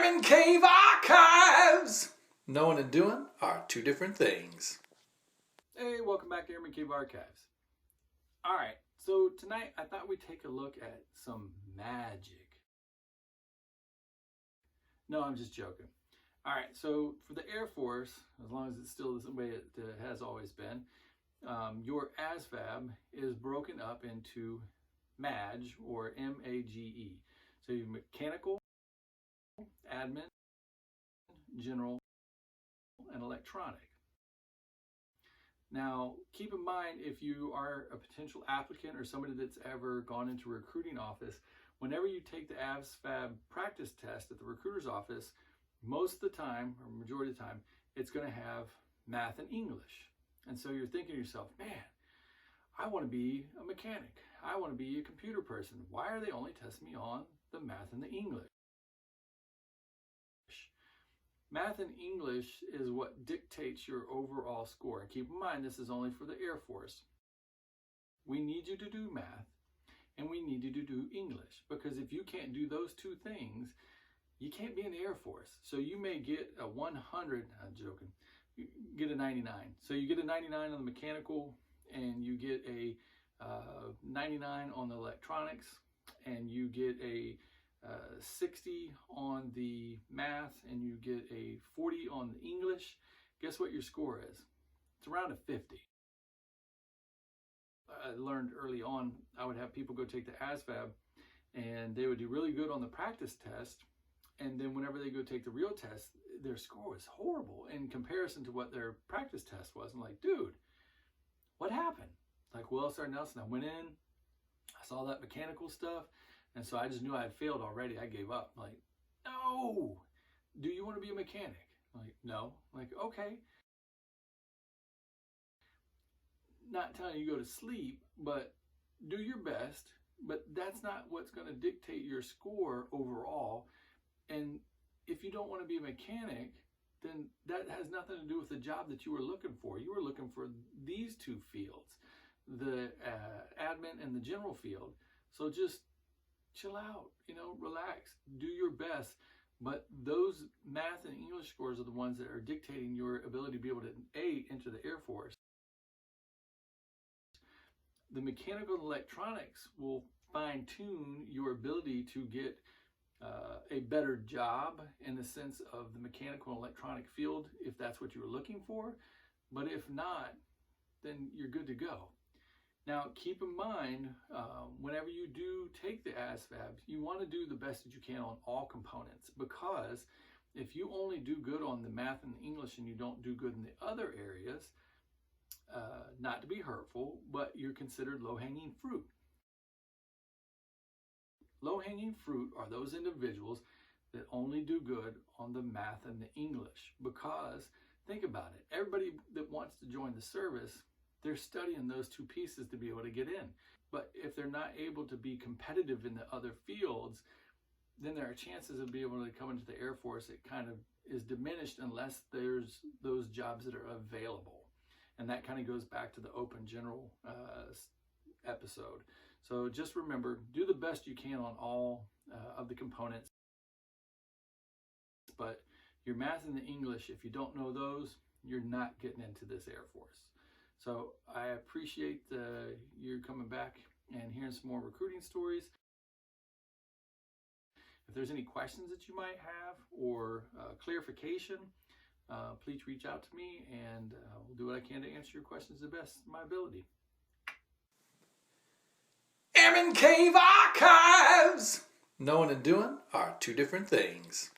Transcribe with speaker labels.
Speaker 1: Airman Cave Archives! Knowing and doing are two different things.
Speaker 2: Hey, welcome back to Airman Cave Archives. Alright, so tonight I thought we'd take a look at some magic. No, I'm just joking. Alright, so for the Air Force, as long as it's still the way it has always been, your ASVAB is broken up into MAGE, or M-A-G-E. So you have mechanical, admin, general, and electronic. Now, keep in mind, if you are a potential applicant or somebody that's ever gone into a recruiting office, whenever you take the ASVAB practice test at the recruiter's office, most of the time, or majority of the time, it's going to have math and English. And so you're thinking to yourself, man, I want to be a mechanic. I want to be a computer person. Why are they only testing me on the math and the English? Math and English is what dictates your overall score. And keep in mind, this is only for the Air Force. We need you to do math and we need you to do English, because if you can't do those two things, you can't be in the Air Force. So you may get a 100, I'm joking, you get a 99. So you get a 99 on the mechanical and you get a 99 on the electronics, and you get a 60 on the math, and you get a 40 on the English. Guess what your score is? It's around a 50. I learned early on, I would have people go take the ASVAB and they would do really good on the practice test, and then whenever they go take the real test, their score was horrible in comparison to what their practice test was. I'm like, dude, what happened? Like, well, Sir Nelson, I went in, I saw that mechanical stuff, and so I just knew I had failed already. I gave up. I'm like, no, do you want to be a mechanic? I'm like, no. I'm like, okay. Not telling you to go to sleep, but do your best. But that's not what's going to dictate your score overall. And if you don't want to be a mechanic, then that has nothing to do with the job that you were looking for. You were looking for these two fields, the admin and the general field. So just chill out, relax, do your best. But those math and English scores are the ones that are dictating your ability to be able to enter the Air Force. The mechanical and electronics will fine-tune your ability to get a better job in the sense of the mechanical and electronic field, if that's what you were looking for. But if not, then you're good to go. Now, keep in mind, whenever you do take the ASVAB, you want to do the best that you can on all components, because if you only do good on the math and the English and you don't do good in the other areas, not to be hurtful, but you're considered low-hanging fruit. Low-hanging fruit are those individuals that only do good on the math and the English, because think about it, everybody that wants to join the service, they're studying those two pieces to be able to get in. But if they're not able to be competitive in the other fields, then there are chances of being able to come into the Air Force. It kind of is diminished unless there's those jobs that are available. And that kind of goes back to the open general episode. So just remember, do the best you can on all of the components. But your math and the English, if you don't know those, you're not getting into this Air Force. So I appreciate you coming back and hearing some more recruiting stories. If there's any questions that you might have or clarification, please reach out to me, and we'll do what I can to answer your questions to the best of my ability.
Speaker 1: Airman Cave Archives! Knowing and doing are two different things.